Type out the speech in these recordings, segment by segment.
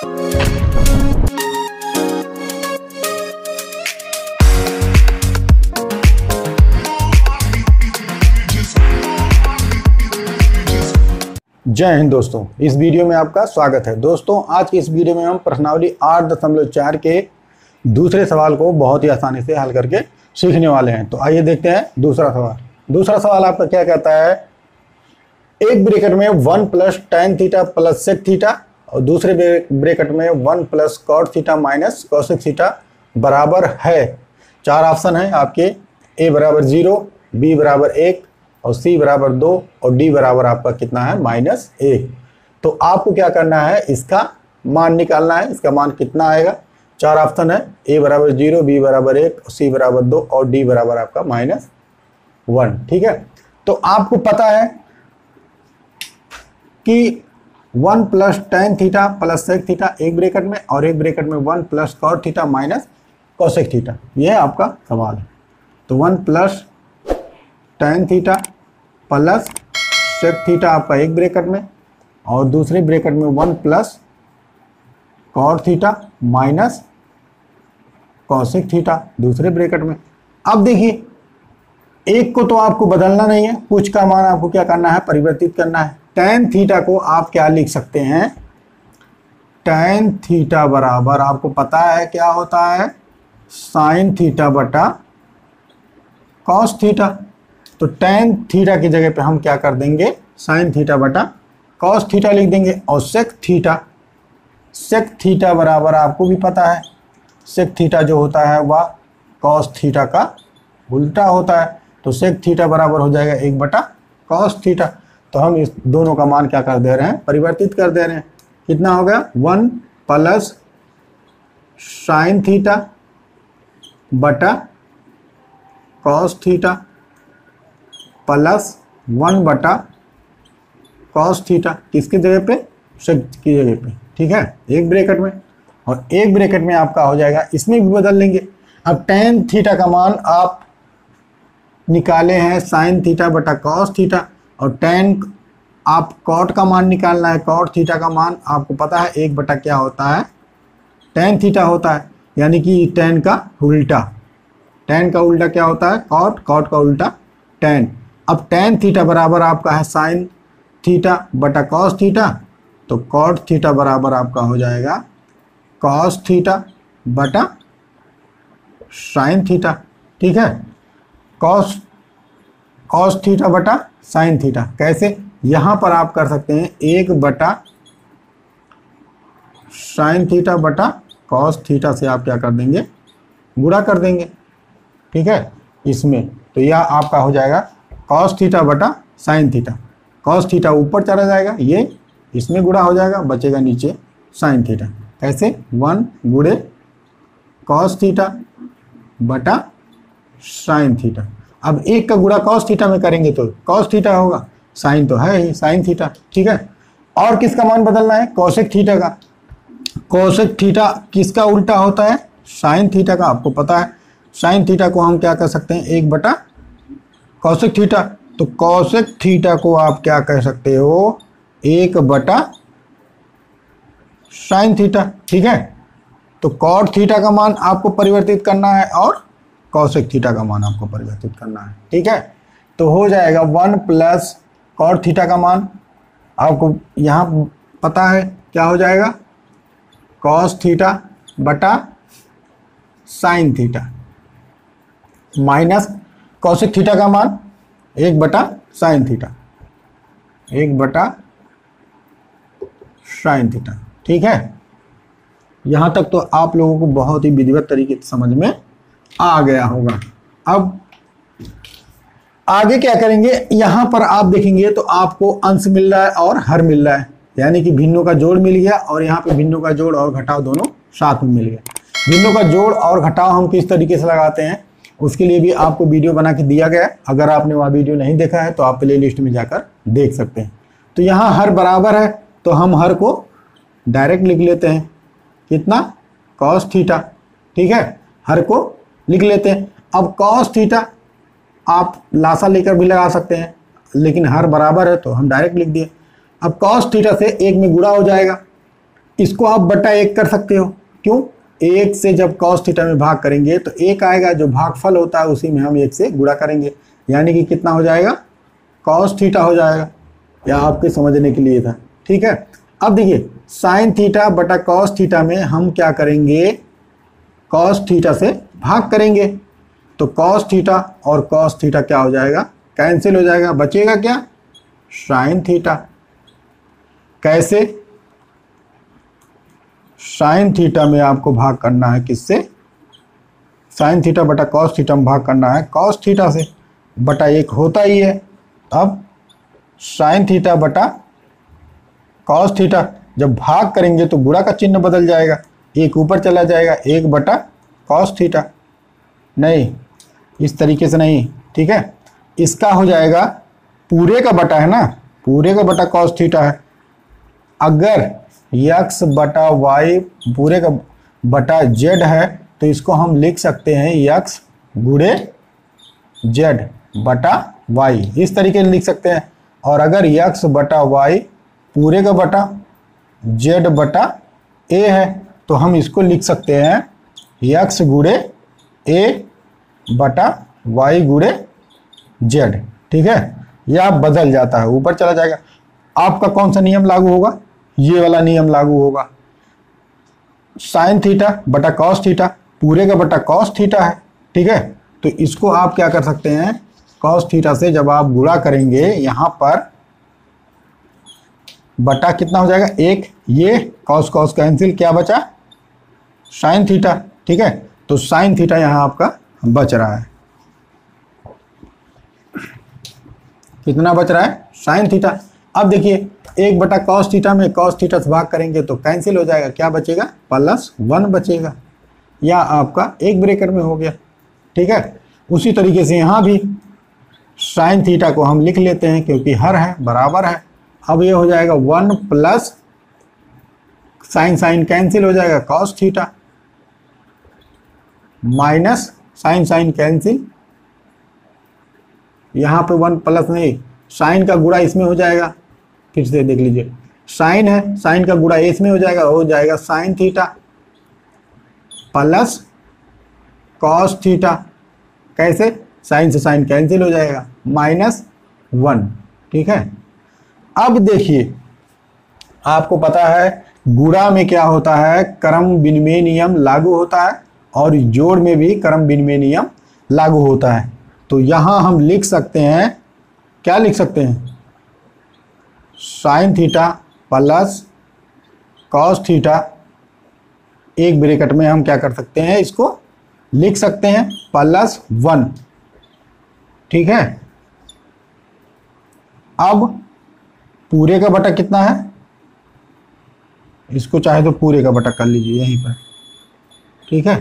जय हिंद दोस्तों, इस वीडियो में आपका स्वागत है। दोस्तों, आज की इस वीडियो में हम प्रश्नावली 8.4 के दूसरे सवाल को बहुत ही आसानी से हल करके सीखने वाले हैं। तो आइए देखते हैं दूसरा सवाल। दूसरा सवाल आपका क्या कहता है, एक ब्रैकेट में 1 + tan थीटा + sec थीटा और दूसरे ब्रैकेट में 1 + cot थीटा - cosec थीटा बराबर है। चार ऑप्शन है आपके, a = 0, b = 1 और c = 2 और d बराबर आपका कितना है -1। तो आपको क्या करना है, इसका मान निकालना है। इसका मान कितना आएगा, चार ऑप्शन है, a = 0, b = 1, c = 2 और d बराबर आपका -1। ठीक है, तो आपको पता है कि 1 + tan थीटा + sec थीटा एक ब्रैकेट में और एक ब्रैकेट में 1 + cot थीटा - cosec थीटा, यह है आपका सवाल है। तो 1 + tan थीटा + sec थीटा आपका एक ब्रैकेट में और दूसरे ब्रैकेट में 1 + cot थीटा - cosec थीटा दूसरे ब्रैकेट में। अब देखिए, एक को तो आपको बदलना नहीं है, कुछ का मान आपको क्या करना है, परिवर्तित करना है। tan थीटा को आप क्या लिख सकते हैं, tan थीटा बराबर आपको पता है क्या होता है, sin थीटा बटा cos थीटा। तो tan थीटा की जगह पे हम क्या कर देंगे, sin थीटा बटा cos थीटा लिख देंगे। और sec थीटा बराबर आपको भी पता है, sec थीटा जो होता है वह cos थीटा का उल्टा होता है। तो sec थीटा बराबर हो जाएगा 1/cos थीटा। तो हम इस दोनों का मान क्या कर दे रहे हैं, परिवर्तित कर दे रहे हैं। कितना हो गया, 1 + sin थीटा बटा cos थीटा + 1/cos थीटा, किसकी जगह पे, sec की जगह पे। ठीक है, एक ब्रैकेट में और एक ब्रैकेट में आपका हो जाएगा, इसमें भी बदल लेंगे। अब tan थीटा का मान आप निकाले हैं sin थीटा बटा cos थीटा और tan आप cot का मान निकालना है। cot थीटा का मान आपको पता है 1 क्या होता है, tan थीटा होता है, यानी कि tan का उल्टा। tan का उल्टा क्या होता है, cot, cot का उल्टा tan। अब tan थीटा बराबर आपका है sin थीटा बटा cos थीटा, तो cot थीटा बराबर आपका हो जाएगा cos थीटा बटा sin थीटा। ठीक है, cos थीटा बटा sin थीटा। कैसे, यहाँ पर आप कर सकते हैं 1/sin थीटा बटा cos थीटा से आप क्या कर देंगे, गुणा कर देंगे। ठीक है, इसमें तो यह आपका हो जाएगा cos थीटा बटा sin थीटा। cos थीटा ऊपर चला जाएगा, ये इसमें गुणा हो जाएगा, बचेगा नीचे sin थीटा। कैसे, 1 गुणे cos थीटा बटा sin थीटा। अब एक का गुणा cos थीटा में करेंगे तो cos थीटा होगा, sin तो है ही sin थीटा। ठीक है, और किसका मान बदलना है, cosec थीटा का। cosec थीटा किसका उल्टा होता है, sin थीटा का। आपको पता है sin थीटा को हम क्या कर सकते हैं, 1/cosec थीटा। तो cosec थीटा को आप क्या कह सकते हो, 1/sin थीटा। ठीक है, तो cot थीटा का मान आपको परिवर्तित करना है और cosec थीटा का मान आपको परिवर्तित करना है। ठीक है, तो हो जाएगा 1 + cot थीटा का मान आपको यहाँ पता है क्या हो जाएगा, cos थीटा बटा sin theta minus cosec theta का मान 1/sin थीटा, 1/sin थीटा। ठीक है, यहाँ तक तो आप लोगों को बहुत ही विधिवत तरीके से समझ में आ गया होगा। अब आगे क्या करेंगे, यहाँ पर आप देखेंगे तो आपको अंश मिल रहा है और हर मिल रहा है, यानी कि भिन्नों का जोड़ मिल गया और यहाँ पे भिन्नों का जोड़ और घटाव दोनों साथ में मिल गया। भिन्नों का जोड़ और घटाव हम किस तरीके से लगाते हैं, उसके लिए भी आपको वीडियो बना के दिया गया है। अगर आपने वह वीडियो नहीं देखा है तो आप प्ले लिस्ट में जाकर देख सकते हैं। तो यहाँ हर बराबर है तो हम हर को डायरेक्ट लिख लेते हैं, कितना, cos थीटा। ठीक है, हर को लिख लेते हैं। अब cos थीटा आप लासा लेकर भी लगा सकते हैं, लेकिन हर बराबर है तो हम डायरेक्ट लिख दिए। अब cos थीटा से एक में गुणा हो जाएगा, इसको आप बटा 1 कर सकते हो। क्यों? 1 से जब cos थीटा में भाग करेंगे तो 1 आएगा, जो भागफल होता है उसी में हम 1 से गुणा करेंगे, यानी कि कितना हो जाएगा? cos थीटा हो जाएगा। या आपके समझने के लिए था, ठीक है। अब देखिए sin थीटा बटा cos थीटा में हम क्या करेंगे? cos थीटा से भाग करेंगे, तो cos थीटा और cos थीटा क्या हो जाएगा? कैंसिल हो जाएगा। बचेगा क्या? sin theta. कैसे? sin थीटा में आपको भाग करना है किससे? sin थीटा बटा cos थीटा में भाग करना है cos थीटा से, बटा 1 होता ही है। अब sin थीटा बटा cos थीटा जब भाग करेंगे तो गुणा का चिन्ह बदल जाएगा, 1 ऊपर चला जाएगा, 1 बटा cos थीटा। नहीं, इस तरीके से नहीं, ठीक है। इसका हो जाएगा पूरे का बटा, है ना, पूरे का बटा cos थीटा है। अगर x बटा y पूरे का बटा z है तो इसको हम लिख सकते हैं x गुणे z बटा y, इस तरीके से लिख सकते हैं। और अगर x बटा y पूरे का बटा z बटा a है तो हम इसको लिख सकते हैं x गुणे a बटा y गुणे z, ठीक है। यह बदल जाता है, ऊपर चला जाएगा। आपका कौन सा नियम लागू होगा? ये वाला नियम लागू होगा। sin थीटा बटा cos थीटा पूरे का बटा cos थीटा है, ठीक है। तो इसको आप क्या कर सकते हैं? cos थीटा से जब आप गुणा करेंगे यहाँ पर बटा कितना हो जाएगा? 1, ये cos cos कैंसिल, क्या बचा? sin थीटा, ठीक है। तो sin थीटा यहाँ आपका बच रहा है। कितना बच रहा है? sin theta. अब देखिए 1 बटा cos थीटा में cos थीटा से भाग करेंगे तो कैंसिल हो जाएगा, क्या बचेगा? +1 बचेगा, या आपका एक ब्रैकेट में हो गया, ठीक है। उसी तरीके से यहाँ भी sin थीटा को हम लिख लेते हैं क्योंकि हर है, बराबर है। अब ये हो जाएगा 1 प्लस sin कैंसिल हो जाएगा cos theta, minus sin cancel, यहाँ पे 1 प्लस नहीं, sin का गुणा इसमें हो जाएगा। फिर से देख लीजिए, sin है, sin का गुणा इसमें हो जाएगा sin theta plus cos theta. कैसे? sin से sin कैंसिल हो जाएगा, -1, ठीक है। अब देखिए आपको पता है गुणा में क्या होता है? क्रम विनिमय नियम लागू होता है और जोड़ में भी क्रम विनिमय नियम लागू होता है। तो यहाँ हम लिख सकते हैं, क्या लिख सकते हैं? sin theta plus cos theta, एक ब्रैकेट में हम क्या कर सकते हैं? इसको लिख सकते हैं +1, ठीक है। अब पूरे का बटा कितना है? इसको चाहे तो पूरे का बटा कर लीजिए यहीं पर, ठीक है।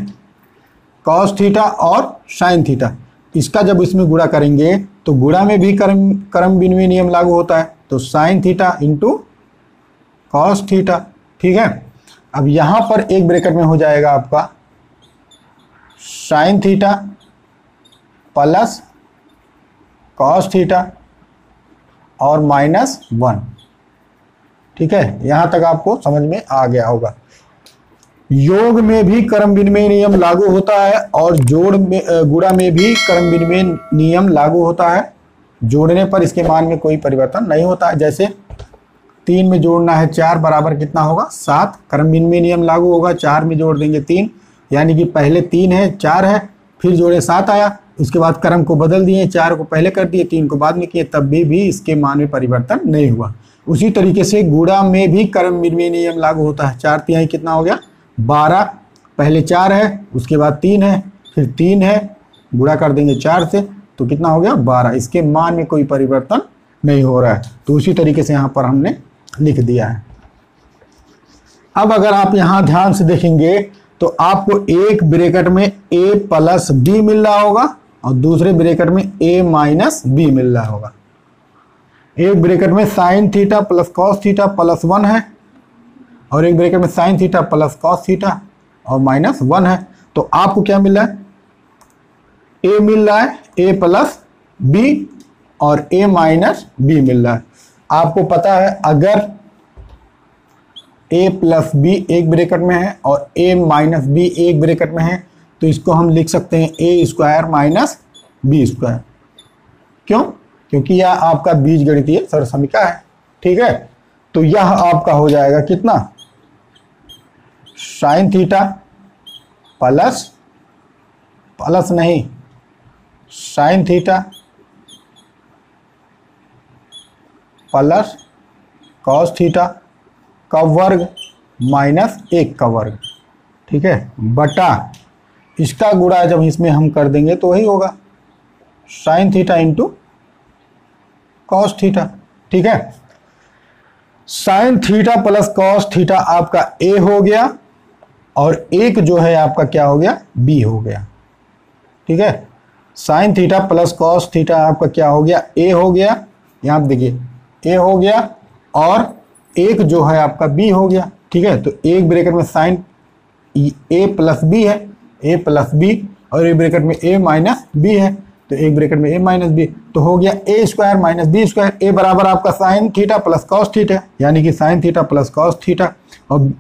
cos थीटा और sin थीटा, इसका जब इसमें गुणा करेंगे तो गुणा में भी क्रम विनिमय नियम लागू होता है, तो sin theta into cos theta, ठीक है। अब यहाँ पर एक ब्रैकेट में हो जाएगा आपका sin theta plus cos theta और -1, ठीक है। यहाँ तक आपको समझ में आ गया होगा। योग में भी क्रम विनिमय नियम लागू होता है और जोड़ में गुणा में भी क्रम विनिमय नियम लागू होता है। जोड़ने पर इसके मान में कोई परिवर्तन नहीं होता है। जैसे 3 में जोड़ना है 4 बराबर कितना होगा? 7, क्रम विनिमय नियम लागू होगा। 4 में जोड़ देंगे 3, यानी कि पहले 3 है 4 है, फिर जोड़े 7 आया, उसके बाद क्रम को बदल दिए, 4 को पहले कर दिए 3 को बाद में किए, तब भी इसके मान में परिवर्तन नहीं हुआ। उसी तरीके से गुणा में भी क्रम विनिमय नियम लागू होता है। 4 तिहाई कितना हो गया? 12, पहले 4 है उसके बाद 3 है फिर 3 है, गुणा कर देंगे 4 से तो कितना हो गया? 12। इसके मान में कोई परिवर्तन नहीं हो रहा है, तो उसी तरीके से यहाँ पर हमने लिख दिया है। अब अगर आप यहाँ ध्यान से देखेंगे तो आपको एक ब्रैकेट में a प्लस b मिल रहा होगा और दूसरे ब्रैकेट में a माइनस b मिल रहा होगा। एक ब्रैकेट में sin theta plus cos theta plus 1 है और एक ब्रैकेट में sin theta plus cos theta और -1 है। तो आपको क्या मिल रहा है? a मिल रहा है a प्लस b और a माइनस b मिल रहा है। आपको पता है अगर ए प्लस बी एक ब्रैकेट में है और ए माइनस बी एक ब्रैकेट में है, तो इसको हम लिख सकते हैं ए स्क्वायर माइनस बी स्क्वायर। क्यों? क्योंकि यह आपका बीजगणितीय सरसमीका है। ठीक है, तो यह आपका हो जाएगा कितना, साइन थीटा प्लस नहीं sign theta plus cos theta का वर्ग माइनस 1 का वर्ग। ठीक है, बटा इसका गुणा जब इसमें हम कर देंगे तो वही होगा sign theta into cos theta. ठीक है, sign theta plus cos theta आपका ए हो गया और एक जो है आपका क्या हो गया, बी हो गया। ठीक है, sign theta plus cos theta आपका क्या हो गया, ए हो गया, यहाँ पे देखिए ए हो गया और एक जो है आपका बी हो गया। ठीक है, तो एक ब्रैकेट में साइन ए प्लस बी है, ए प्लस बी, और एक ब्रैकेट में ए माइनस बी है, तो एक ब्रैकेट में ए माइनस बी, तो हो गया a square minus b square. A बराबर आपका sine theta plus cos theta, यानी कि sine theta plus cos theta और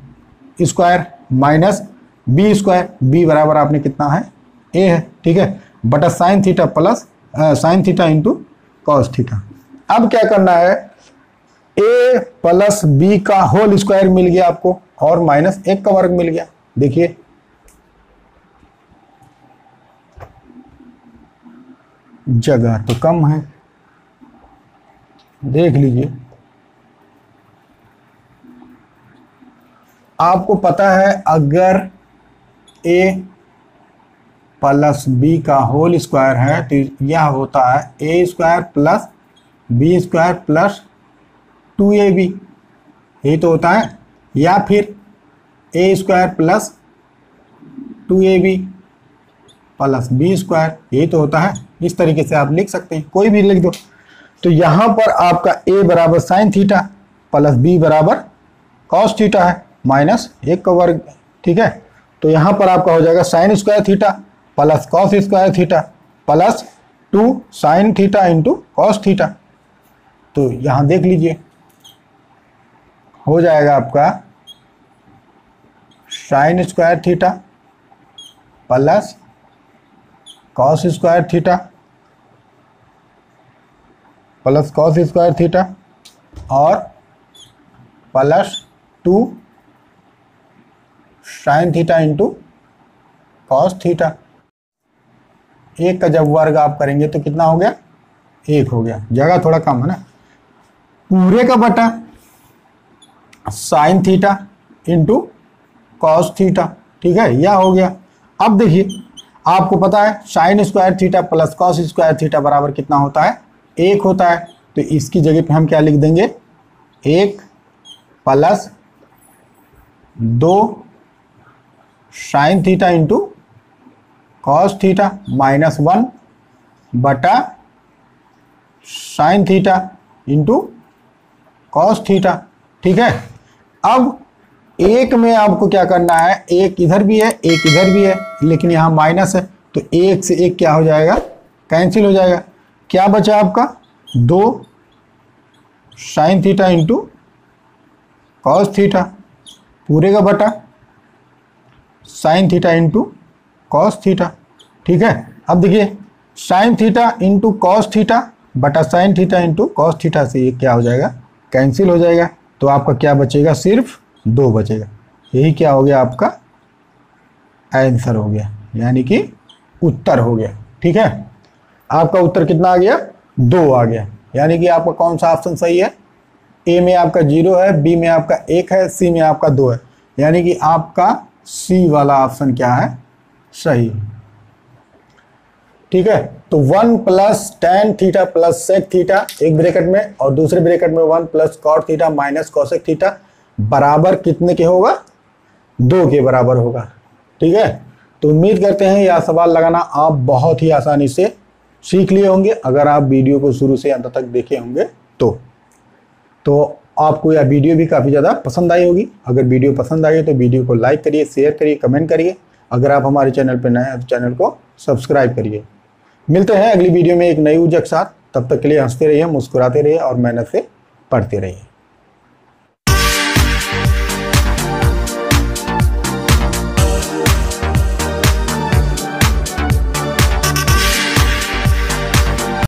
square minus b square, b बराबर आपने कितना है, ए है। ठीक है, बटा sine theta plus sine theta into cos theta. अब क्या करना है, ए प्लस बी का होल स्क्वायर मिल गया आपको और माइनस 1 का वर्ग मिल गया। देखिए जगह तो कम है, देख लीजिए। आपको पता है अगर a प्लस बी का होल स्क्वायर है तो यह होता है a square plus b square plus 2ab, यही तो होता है, या फिर a square plus 2ab plus b square, यही तो होता है। इस तरीके से आप लिख सकते हैं, कोई भी लिख दो। तो यहाँ पर आपका a बराबर साइन थीटा प्लस बी बराबर कॉस थीटा है माइनस 1 का वर्ग। ठीक है, तो यहाँ पर आपका हो जाएगा sine square theta plus cos square theta plus 2 sine theta into cos theta. तो यहाँ देख लीजिए हो जाएगा आपका sine square theta plus cos square theta plus cos square theta और plus 2 sine theta into cos theta. एक का जब वर्ग आप करेंगे तो कितना हो गया, 1 हो गया, जगह थोड़ा कम है ना। पूरे का बटा sine theta into cos theta. ठीक है, यह हो गया। अब देखिए आपको पता है sign square theta plus cos square theta बराबर कितना होता है, 1 होता है। तो इसकी जगह पे हम क्या लिख देंगे, 1 plus 2 sine theta into cos theta minus 1 बटा sine theta into cos theta. ठीक है, अब एक में आपको क्या करना है, एक इधर भी है एक इधर भी है, लेकिन यहाँ माइनस है, तो एक से एक क्या हो जाएगा, कैंसिल हो जाएगा। क्या बचा आपका, 2 sine theta into cos theta पूरे का बटा sine theta into cos theta. ठीक है, अब देखिए sine theta into cos theta बटा sine theta into cos theta से ये क्या हो जाएगा, कैंसिल हो जाएगा। तो आपका क्या बचेगा, सिर्फ 2 बचेगा। यही क्या हो गया, आपका आंसर हो गया, यानी कि उत्तर हो गया। ठीक है, आपका उत्तर कितना आ गया, 2 आ गया। यानी कि आपका कौन सा ऑप्शन सही है, ए में आपका 0 है, बी में आपका 1 है, सी में आपका 2 है, यानी कि आपका सी वाला ऑप्शन क्या है, सही। ठीक है, तो 1 plus tan theta plus sec theta एक ब्रैकेट में और दूसरे ब्रैकेट में 1 plus cot theta minus cosec theta बराबर कितने के होगा, 2 के बराबर होगा। ठीक है, तो उम्मीद करते हैं यह सवाल लगाना आप बहुत ही आसानी से सीख लिए होंगे अगर आप वीडियो को शुरू से अंत तक देखे होंगे तो आपको यह वीडियो भी काफ़ी ज़्यादा पसंद आई होगी। अगर वीडियो पसंद आई तो वीडियो को लाइक करिए, शेयर करिए, कमेंट करिए। अगर आप हमारे चैनल पर नए हैं तो चैनल को सब्सक्राइब करिए। मिलते हैं अगली वीडियो में एक नई ऊर्जा के साथ। तब तक के लिए हंसते रहिए, मुस्कुराते रहिए और मेहनत से पढ़ते रहिए।